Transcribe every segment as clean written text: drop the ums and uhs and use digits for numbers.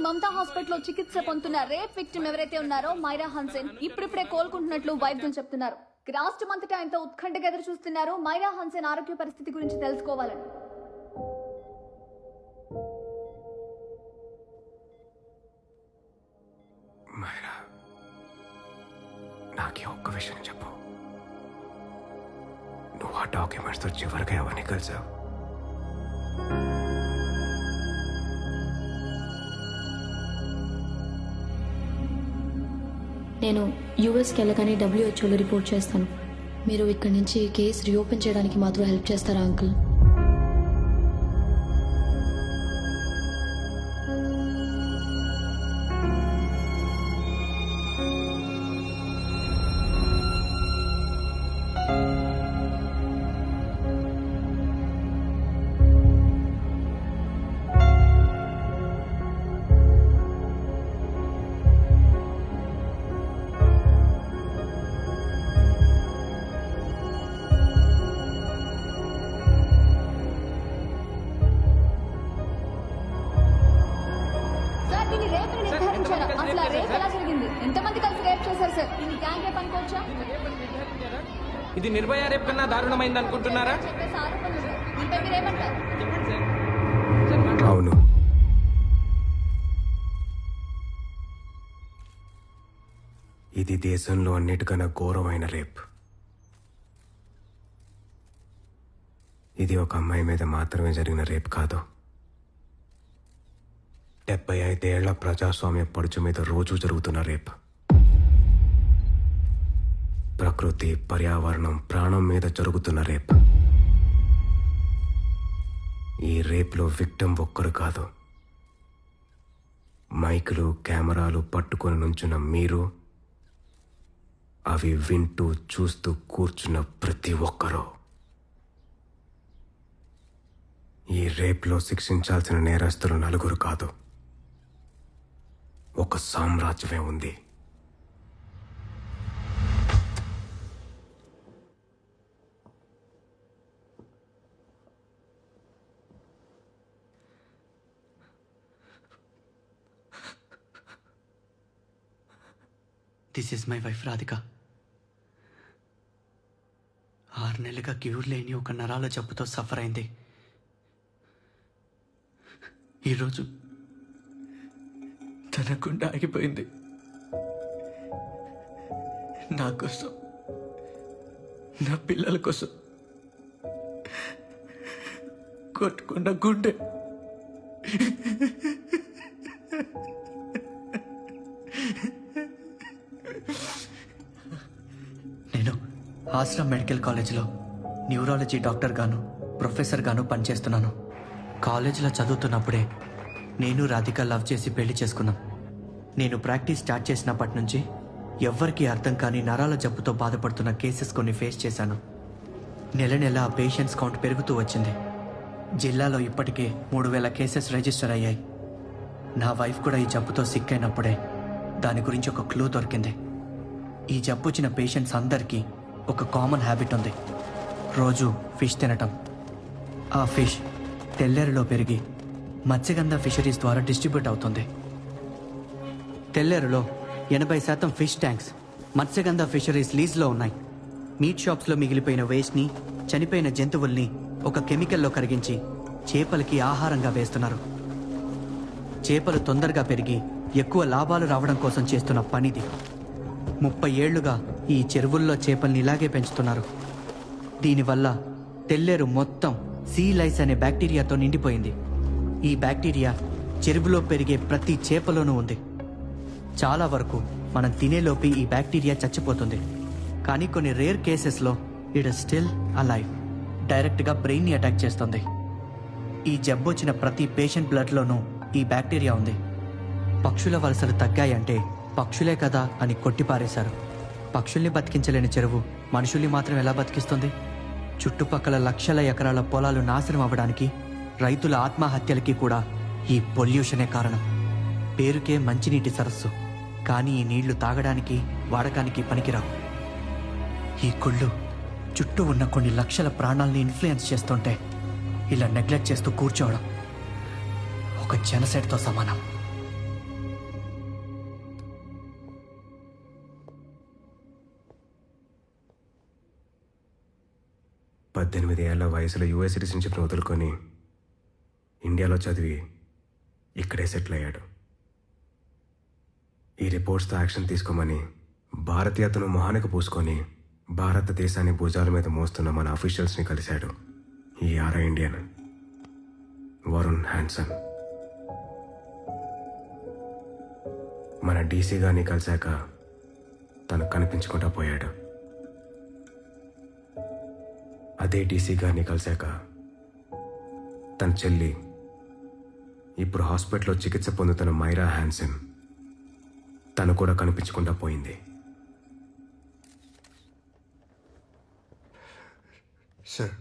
మమతా హాస్పిటల్లో చికిత్స పొందుతున్న రేప్ విక్టిమ్ ఎవరైతే ఉన్నారో మైరా హన్సెన్ ఇప్పుడిప్పుడే కోలుకుంటున్నట్లు వైద్యులు చెప్తున్నారు. రాష్ట్రమంతటా ఎంతో ఉత్కంఠగా ఎదురు చూస్తున్నారు మైరా హన్సెన్ ఆరోగ్య పరిస్థితి గురించి తెలుసుకోవాలని. మైరా, నాకే ఒక్క విషయం చెప్పు. నువ్వు ఆ డాక్యుమెంట్స్తో చివరిగా ఎవరిని కలిసావు? నేను యూఎస్కి వెళ్ళగానే WHO రిపోర్ట్ చేస్తాను. మీరు ఇక్కడి నుంచి కేసు రీఓపెన్ చేయడానికి మాత్రం హెల్ప్ చేస్తారా అంకుల్? ఇది నిర్భయ రేప్ కన్నా దారుణమైంది అనుకుంటున్నారా? అవును, ఇది దేశంలో అన్నిటికన్నా ఘోరమైన రేప్. ఇది ఒక అమ్మాయి మీద మాత్రమే జరిగిన రేప్ కాదు. 75 ఏళ్ల ప్రజాస్వామ్య పడుచు మీద రోజు జరుగుతున్న రేప్. ప్రకృతి, పర్యావరణం, ప్రాణం మీద జరుగుతున్న రేప్. ఈ రేప్లో విక్టిమ్ ఒక్కరు కాదు, మైకులు, కెమెరాలు పట్టుకొని నుంచున్న మీరు, అవి వింటూ చూస్తూ కూర్చున్న ప్రతి ఒక్కరూ. ఈ రేప్లో శిక్షించాల్సిన నేరస్తులు 4 కాదు, ఒక సామ్రాజ్యమే ఉంది. This is my wife Radhika. 6 నెలలుగా క్యూర్ లేని ఒక నరాల జబ్బుతో సఫర్ అయింది. ఈరోజు తన గుండె ఆగిపోయింది. నా కోసం, నా పిల్లల కోసం కొట్టుకున్న గుండె. నేను ఆశ్రమ్ మెడికల్ కాలేజ్లో న్యూరాలజీ డాక్టర్ గాను, ప్రొఫెసర్ గాను పనిచేస్తున్నాను. కాలేజీలో చదువుతున్నప్పుడే నేను రాధిక లవ్ చేసి పెళ్లి చేసుకున్నాం. నేను ప్రాక్టీస్ స్టార్ట్ చేసినప్పటి నుంచి ఎవ్వరికీ అర్థం కాని నరాల జబ్బుతో బాధపడుతున్న కేసెస్ కొన్ని ఫేస్ చేశాను. నెల నెల ఆ పేషెంట్స్ కౌంట్ పెరుగుతూ వచ్చింది. జిల్లాలో ఇప్పటికే 3000 కేసెస్ రిజిస్టర్ అయ్యాయి. నా వైఫ్ కూడా ఈ జబ్బుతో సిక్ అయినప్పుడే దాని గురించి ఒక క్లూ దొరికింది. ఈ జబ్బు వచ్చిన పేషెంట్స్ అందరికీ ఒక కామన్ హ్యాబిట్ ఉంది, రోజు ఫిష్ తినటం. ఆ ఫిష్ తెల్లేరులో పెరిగి మత్స్యగంధ ఫిషరీస్ ద్వారా డిస్ట్రిబ్యూట్ అవుతుంది. తెల్లేరులో 80% ఫిష్ ట్యాంక్స్ మత్స్యగంధ ఫిషరీస్ లీజ్లో ఉన్నాయి. మీట్ షాప్స్లో మిగిలిపోయిన వేస్ట్ని, చనిపోయిన జంతువుల్ని ఒక కెమికల్లో కరిగించి చేపలకి ఆహారంగా వేస్తున్నారు. చేపలు తొందరగా పెరిగి ఎక్కువ లాభాలు రావడం కోసం చేస్తున్న పనిది. 30 ఏళ్లుగా ఈ చెరువుల్లో చేపల్ని ఇలాగే పెంచుతున్నారు. దీనివల్ల తెల్లేరు మొత్తం సీ లైస్ అనే బ్యాక్టీరియాతో నిండిపోయింది. ఈ బ్యాక్టీరియా చెరువులో పెరిగే ప్రతి చేపలోనూ ఉంది. చాలా వరకు మనం తినేలోపి ఈ బ్యాక్టీరియా చచ్చిపోతుంది. కానీ కొన్ని రేర్ కేసెస్లో ఇట్ ఇస్ స్టిల్ అలైవ్. డైరెక్ట్గా బ్రెయిన్ని అటాక్ చేస్తుంది. ఈ జబ్బు వచ్చిన ప్రతి పేషెంట్ బ్లడ్లోనూ ఈ బ్యాక్టీరియా ఉంది. పక్షుల వలసలు తగ్గాయంటే పక్షులే కదా అని కొట్టిపారేశారు. పక్షుల్ని బతికించలేని చెరువు మనుషుల్ని మాత్రం ఎలా బతికిస్తుంది? చుట్టుపక్కల లక్షల ఎకరాల పొలాలు నాశనం అవ్వడానికి, రైతుల ఆత్మహత్యలకి కూడా ఈ పొల్యూషనే కారణం. పేరుకే మంచినీటి సరస్సు, కానీ ఈ నీళ్లు తాగడానికి, వాడకానికి పనికిరావు. ఈ కుళ్ళు చుట్టూ ఉన్న కొన్ని లక్షల ప్రాణాలని ఇన్ఫ్లుయెన్స్ చేస్తుంటే ఇలా నెగ్లెక్ట్ చేస్తూ కూర్చోవడం ఒక జెనసైడ్తో సమానం. 18 ఏళ్ల వయసులో యుఎస్ సిటిజన్షిప్ని వదులుకొని ఇండియాలో చదివి ఇక్కడే సెటిల్ అయ్యాడు. ఈ రిపోర్ట్స్తో యాక్షన్ తీసుకోమని భారతీయతను మొహానికి పూసుకొని భారతదేశాన్ని భుజాల మీద మోస్తున్న మన అఫీషియల్స్ని కలిశాడు ఈ ఆరా ఇండియన్ వరుణ్ హ్యాన్సన్. మన డీసీ గారిని కలిశాక తను కనిపించకుండా పోయాడు. అదే డీసీ గారిని కలిశాక తన చెల్లి ఇప్పుడు హాస్పిటల్లో చికిత్స పొందుతున్న మైరా హ్యాన్సన్ తను కూడా కనిపించకుండా పోయింది. సార్,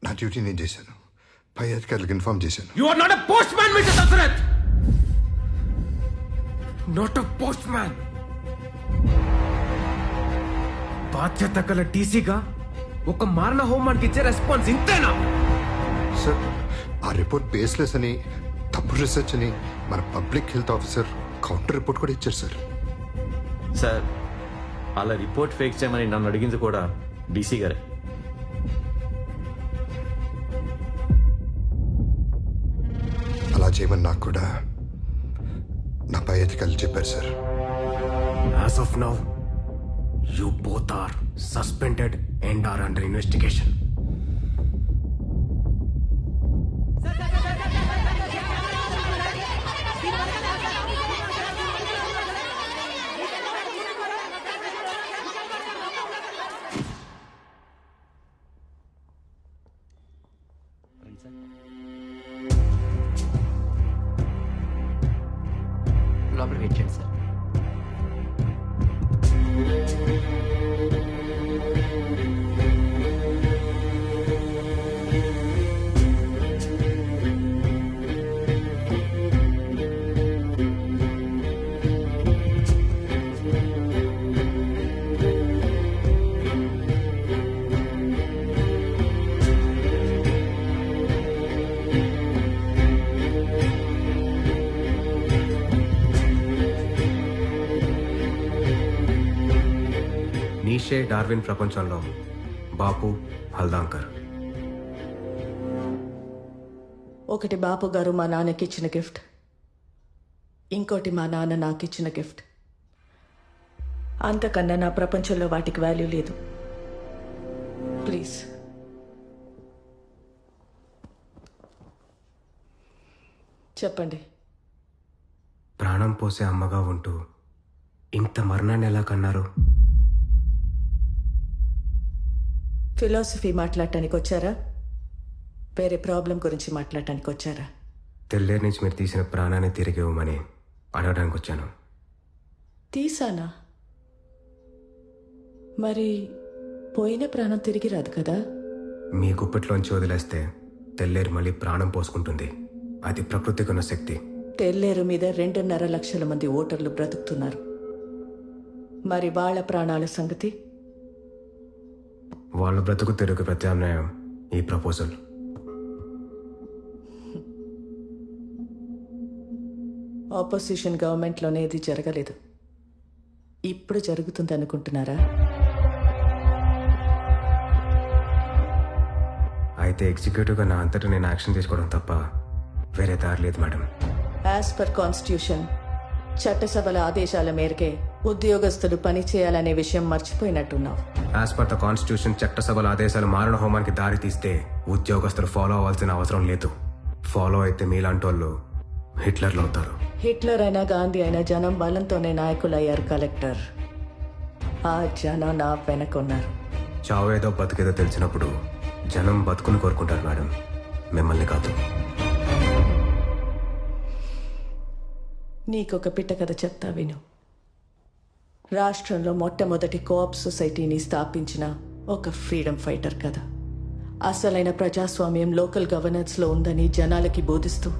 నా డ్యూటీ నేను చేశాను. పై అధికారులకు ఇన్ఫార్మ్ చేశాను. You are not a postman mister Dasharath. Not a postman. బాధ్యత గల డీసీగా ఒక మారణ హోమానికి ఇచ్చే రెస్పాన్స్ ఇంతేనా? సార్, ఆ రిపోర్ట్ బేస్లెస్ అని, తప్పుడు రీసెర్చ్ అని మన public health officer counter report కూడా ఇచ్చారు సార్. సార్, అలా రిపోర్ట్ ఫేక్ చేయమని నన్ను అడిగింది కూడా డీసీ గారే. అలా చేయమని నాకు కూడా నా పై అధికారులు చెప్పారు sir. As of now, you both are suspended and are under investigation. లోపల వెయిట్ చేయండి సార్. నీషే డార్విన్ ప్రపంచంలో బాపు హల్దాంకర్. ఒకటి బాపు గారు మా నాన్నకి ఇచ్చిన గిఫ్ట్, ఇంకోటి మా నాన్న నాకు ఇచ్చిన గిఫ్ట్. అంతకన్నా నా ప్రపంచంలో వాటికి వాల్యూ లేదు. ప్లీజ్ చెప్పండి. ప్రాణం పోసే అమ్మగా ఉంటూ ఇంత మరణాన్ని ఎలా కన్నారు? ఫిలాసఫీ మాట్లాడటానికి వచ్చారా, వేరే ప్రాబ్లం గురించి మాట్లాడటానికి వచ్చారా? తెల్లేరు నుంచి మీరు తీసిన ప్రాణాన్ని తిరిగి ఇవ్వమని అడగడానికి వచ్చాను. తీసానా? మరి పోయిన ప్రాణం తిరిగి రాదు కదా? మీ గుప్పెట్లోంచి వదిలేస్తే తెల్లేరు మళ్ళీ ప్రాణం పోసుకుంటుంది. అది ప్రకృతికి ఉన్న శక్తి. తెల్లేరు మీద 2.5 లక్షల మంది ఓటర్లు బ్రతుకుతున్నారు. మరి వాళ్ళ ప్రాణాల సంగతి? వాళ్ళ బ్రతుకు తెరుగు ప్రత్యామ్నాయం ఈ ప్రపోజల్. ఆపోజిషన్ గవర్నమెంట్లోనే ఇది జరగలేదు, ఇప్పుడు జరుగుతుంది అనుకుంటున్నారా? అయితే ఎగ్జిక్యూటివ్గా నా అంతటా నేను యాక్షన్ తీసుకోవడం తప్ప వేరే దారి లేదు మేడం. యాజ్ పర్ కాన్స్టిట్యూషన్ చట్టసభల ఆదేశాల మేరకే ఉద్యోగస్తులు పని చేయాలనే విషయం మర్చిపోయినట్టున్నావు. యాజ్ పర్ ద కాన్స్టిట్యూషన్ చట్టసభల ఆదేశాలు మారణ హోమానికి దారి తీస్తే ఉద్యోగస్తులు ఫాలో అవ్వాల్సిన అవసరం లేదు. ఫాలో అయితే మీలాంటి వాళ్ళు హిట్లర్లు అవుతారు. హిట్లర్ అయినా గాంధీ అయినా జనం బలంతోనే నాయకులయ్యారు కలెక్టర్. ఆ జనం నా వెనకున్నారు. చావేదో బతికేదో తెలిసినప్పుడు జనం బతుకుని కోరుకుంటారు మేడం, మిమ్మల్ని కాదు. నీకొక పిట్ట కథ చెప్తా విను. రాష్ట్రంలో మొట్టమొదటి కోఆప్ సొసైటీని స్థాపించిన ఒక ఫ్రీడమ్ ఫైటర్ కథ. అసలైన ప్రజాస్వామ్యం లోకల్ గవర్నెన్స్లో ఉందని జనాలకి బోధిస్తూ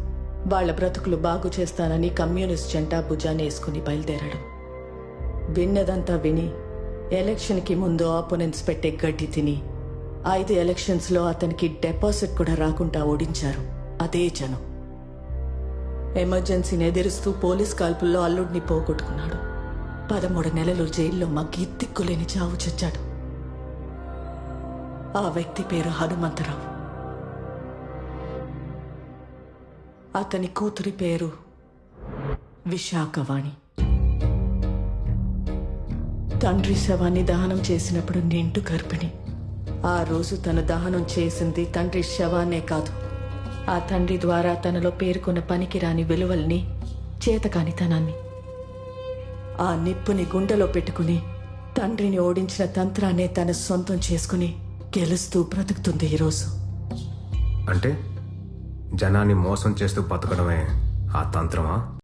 వాళ్ళ బ్రతుకులు బాగు చేస్తానని కమ్యూనిస్ట్ జెండా భుజాన్ని వేసుకుని బయలుదేరాడు. విన్నదంతా విని ఎలక్షన్కి ముందు ఆపోనెంట్స్ పెట్టే గడ్డి తిని 5 ఎలక్షన్స్లో అతనికి డిపాజిట్ కూడా రాకుండా ఓడించారు అదే జనం. ఎమర్జెన్సీని ఎదిరిస్తూ పోలీస్ కాల్పుల్లో అల్లుడిని పోగొట్టుకున్నాడు. 13 నెలలు జైల్లో మగ్గి దిక్కులేని చావు చచ్చాడు. ఆ వ్యక్తి పేరు హనుమంతరావు. అతని కూతురి పేరు విశాఖవాణి. తండ్రి శవాన్ని దహనం చేసినప్పుడు నిండు గర్భిణి. ఆ రోజు తను దహనం చేసింది తండ్రి శవాన్నే కాదు, ఆ తండ్రి ద్వారా తనలో పేర్కొన్న పనికిరాని విలువల్ని, చేతకానితనాన్ని. ఆ నిప్పుని గుండెలో పెట్టుకుని తండ్రిని ఓడించిన తంత్రాన్నే తన సొంతం చేసుకుని గెలుస్తూ బ్రతుకుతుంది ఈరోజు. అంటే జనాన్ని మోసం చేస్తూ బతకడమే ఆ తంత్రమా?